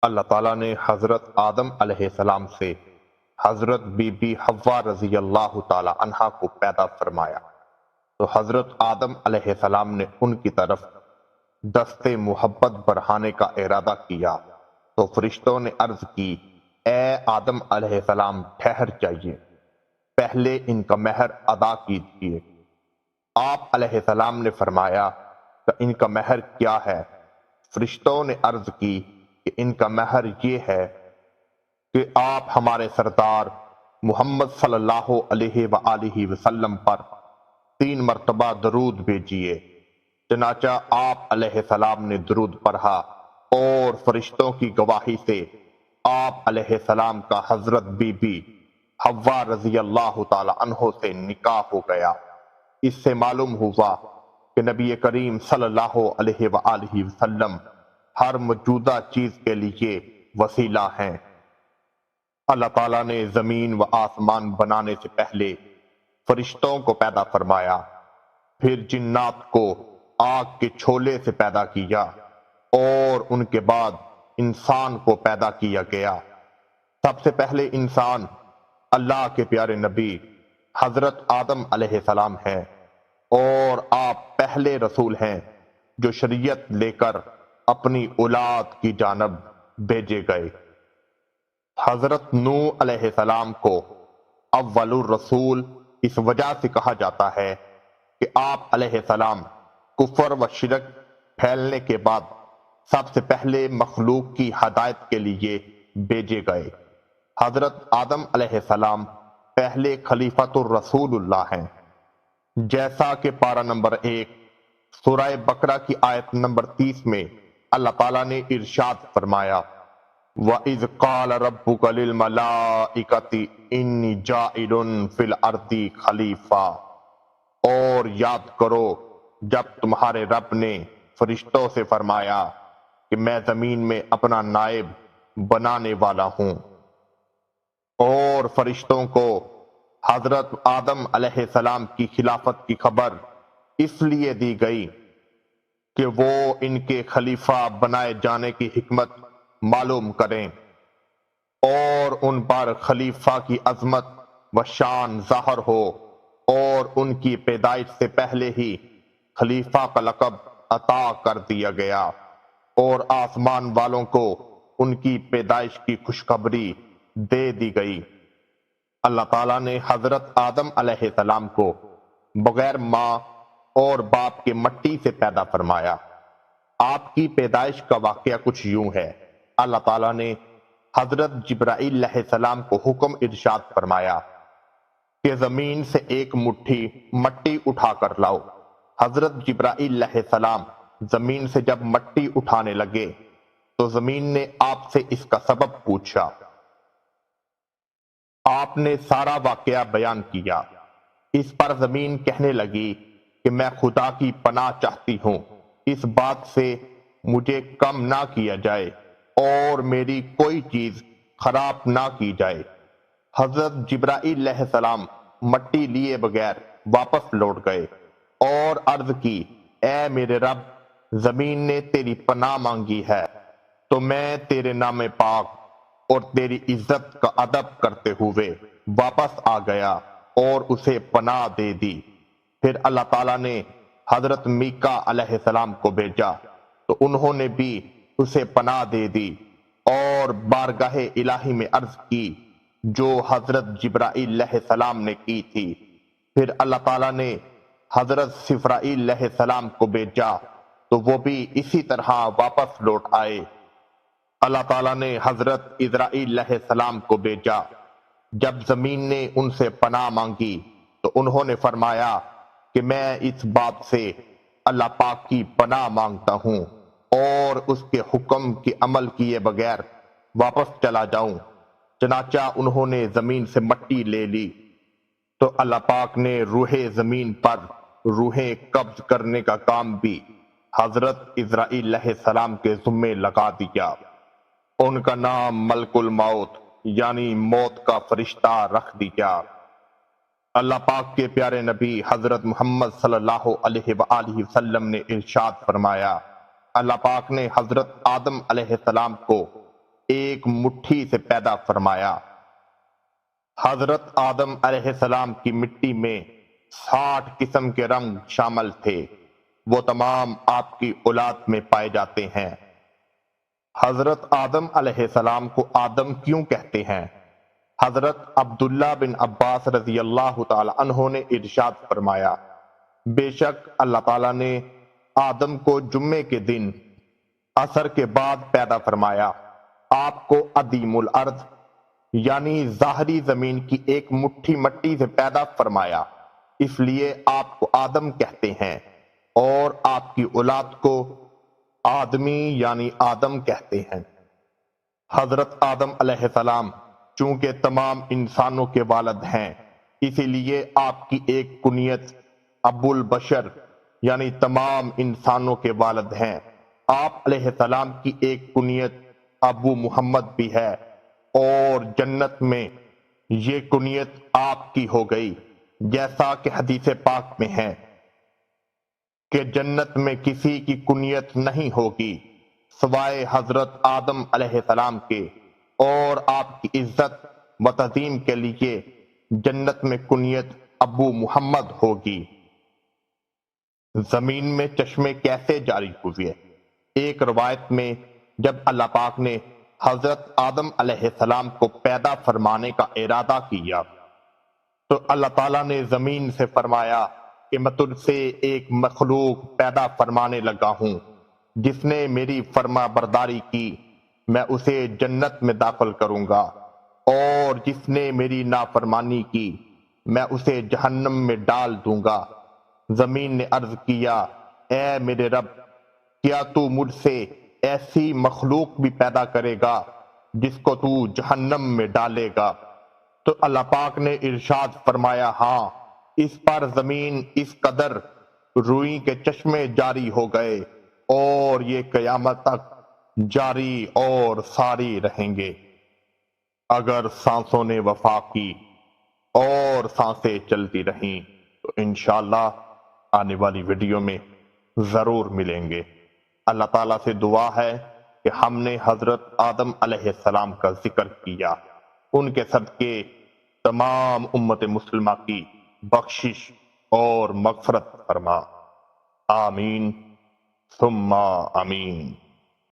اللہ تعالیٰ نے حضرت آدم علیہ السلام سے حضرت بی بی حوا رضی اللہ تعالی عنہا کو پیدا فرمایا تو حضرت آدم علیہ السلام نے ان کی طرف دست محبت بڑھانے کا ارادہ کیا تو فرشتوں نے عرض کی، اے آدم علیہ السلام ٹھہر جائیے، پہلے ان کا مہر ادا کیجیے۔ آپ علیہ السلام نے فرمایا کہ ان کا مہر کیا ہے؟ فرشتوں نے عرض کی کہ ان کا مہر یہ ہے کہ آپ ہمارے سردار محمد صلی اللہ علیہ وآلہ وسلم پر 3 مرتبہ درود بھیجیے۔ چنانچہ آپ علیہ السلام نے درود پڑھا اور فرشتوں کی گواہی سے آپ علیہ السلام کا حضرت بی بی حوا رضی اللہ تعالی عنہ سے نکاح ہو گیا۔ اس سے معلوم ہوا کہ نبی کریم صلی اللہ علیہ وآلہ وسلم ہر موجودہ چیز کے لیے وسیلہ ہیں۔ اللہ تعالیٰ نے زمین و آسمان بنانے سے پہلے فرشتوں کو پیدا فرمایا، پھر جنات کو آگ کے چھولے سے پیدا کیا اور ان کے بعد انسان کو پیدا کیا گیا۔ سب سے پہلے انسان اللہ کے پیارے نبی حضرت آدم علیہ السلام ہیں اور آپ پہلے رسول ہیں جو شریعت لے کر اپنی اولاد کی جانب بھیجے گئے۔ حضرت نوح علیہ السلام کو اول الرسول اس وجہ سے کہا جاتا ہے کہ آپ علیہ السلام کفر و شرک پھیلنے کے بعد سب سے پہلے مخلوق کی ہدایت کے لیے بھیجے گئے۔ حضرت آدم علیہ السلام پہلے خلیفۃ الرسول اللہ ہیں، جیسا کہ پارہ نمبر 1 سورہ بقرہ کی آیت نمبر 30 میں اللہ تعالیٰ نے ارشاد فرمایا، وَإِذْ قَالَ رَبُّكَ لِلْمَلَائِكَةِ إِنِّي جَاعِلٌ فِي الْأَرْضِ خلیفہ، اور یاد کرو جب تمہارے رب نے فرشتوں سے فرمایا کہ میں زمین میں اپنا نائب بنانے والا ہوں۔ اور فرشتوں کو حضرت آدم علیہ السلام کی خلافت کی خبر اس لیے دی گئی کہ وہ ان کے خلیفہ بنائے جانے کی حکمت معلوم کریں اور ان پر خلیفہ کی عظمت و شان ظاہر ہو، اور ان کی پیدائش سے پہلے ہی خلیفہ کا لقب عطا کر دیا گیا اور آسمان والوں کو ان کی پیدائش کی خوشخبری دے دی گئی۔ اللہ تعالیٰ نے حضرت آدم علیہ السلام کو بغیر ماں اور باپ کے مٹی سے پیدا فرمایا۔ آپ کی پیدائش کا واقعہ کچھ یوں ہے۔ اللہ تعالیٰ نے حضرت جبرائیل علیہ السلام کو حکم ارشاد فرمایا کہ زمین سے ایک مٹھی مٹی اٹھا کر لاؤ۔ حضرت جبرائیل علیہ السلام زمین سے جب مٹی اٹھانے لگے تو زمین نے آپ سے اس کا سبب پوچھا۔ آپ نے سارا واقعہ بیان کیا۔ اس پر زمین کہنے لگی کہ میں خدا کی پناہ چاہتی ہوں، اس بات سے مجھے کم نہ کیا جائے اور میری کوئی چیز خراب نہ کی جائے۔ حضرت جبرائیل علیہ السلام مٹی لیے بغیر واپس لوٹ گئے اور عرض کی، اے میرے رب، زمین نے تیری پناہ مانگی ہے تو میں تیرے نام پاک اور تیری عزت کا ادب کرتے ہوئے واپس آ گیا اور اسے پناہ دے دی۔ پھر اللہ تعالیٰ نے حضرت میکا علیہ السلام کو بھیجا تو انہوں نے بھی اسے پناہ دے دی اور بارگاہ الہی میں عرض کی جو حضرت جبرائیل علیہ السلام نے کی تھی۔ پھر اللہ تعالیٰ نے حضرت سفرائیل علیہ السلام کو بھیجا تو وہ بھی اسی طرح واپس لوٹ آئے۔ اللہ تعالیٰ نے حضرت عزرائیل علیہ السلام کو بھیجا۔ جب زمین نے ان سے پناہ مانگی تو انہوں نے فرمایا کہ میں اس بات سے اللہ پاک کی پناہ مانگتا ہوں اور اس کے حکم کے عمل کیے بغیر واپس چلا جاؤں۔ چنانچہ انہوں نے زمین سے مٹی لے لی تو اللہ پاک نے روح زمین پر روحیں قبض کرنے کا کام بھی حضرت عزرائیل علیہ السلام کے ذمے لگا دیا۔ ان کا نام ملک الموت یعنی موت کا فرشتہ رکھ دیا۔ اللہ پاک کے پیارے نبی حضرت محمد صلی اللہ علیہ وآلہ وسلم نے ارشاد فرمایا، اللہ پاک نے حضرت آدم علیہ السلام کو ایک مٹھی سے پیدا فرمایا۔ حضرت آدم علیہ السلام کی مٹی میں 60 قسم کے رنگ شامل تھے، وہ تمام آپ کی اولاد میں پائے جاتے ہیں۔ حضرت آدم علیہ السلام کو آدم کیوں کہتے ہیں؟ حضرت عبداللہ بن عباس رضی اللہ تعالی عنہ نے ارشاد فرمایا، بے شک اللہ تعالیٰ نے آدم کو جمعے کے دن عصر کے بعد پیدا فرمایا، آپ کو عدیم الارض یعنی ظاہری زمین کی ایک مٹھی مٹی سے پیدا فرمایا، اس لیے آپ کو آدم کہتے ہیں، اور آپ کی اولاد کو آدمی یعنی آدم کہتے ہیں۔ حضرت آدم علیہ السلام چونکہ تمام انسانوں کے والد ہیں، اسی لیے آپ کی ایک کنیت ابو البشر یعنی تمام انسانوں کے والد ہیں۔ آپ علیہ السلام کی ایک کنیت ابو محمد بھی ہے، اور جنت میں یہ کنیت آپ کی ہو گئی، جیسا کہ حدیث پاک میں ہے کہ جنت میں کسی کی کنیت نہیں ہوگی سوائے حضرت آدم علیہ السلام کے، اور آپ کی عزت و تعظیم کے لیے جنت میں کنیت ابو محمد ہوگی۔ زمین میں چشمے کیسے جاری ہوئے؟ ایک روایت میں جب اللہ پاک نے حضرت آدم علیہ السلام کو پیدا فرمانے کا ارادہ کیا تو اللہ تعالیٰ نے زمین سے فرمایا کہ میں تجھ سے ایک مخلوق پیدا فرمانے لگا ہوں، جس نے میری فرما برداری کی میں اسے جنت میں داخل کروں گا، اور جس نے میری نافرمانی کی میں اسے جہنم میں ڈال دوں گا۔ زمین نے عرض کیا، اے میرے رب، کیا تو مجھ سے ایسی مخلوق بھی پیدا کرے گا جس کو تو جہنم میں ڈالے گا؟ تو اللہ پاک نے ارشاد فرمایا، ہاں، اس پر زمین اس قدر روئی کے چشمے جاری ہو گئے، اور یہ قیامت تک جاری اور ساری رہیں گے۔ اگر سانسوں نے وفا کی اور سانسیں چلتی رہیں تو انشاءاللہ آنے والی ویڈیو میں ضرور ملیں گے۔ اللہ تعالیٰ سے دعا ہے کہ ہم نے حضرت آدم علیہ السلام کا ذکر کیا، ان کے صدقے تمام امت مسلمہ کی بخشش اور مغفرت فرما، آمین ثم آمین۔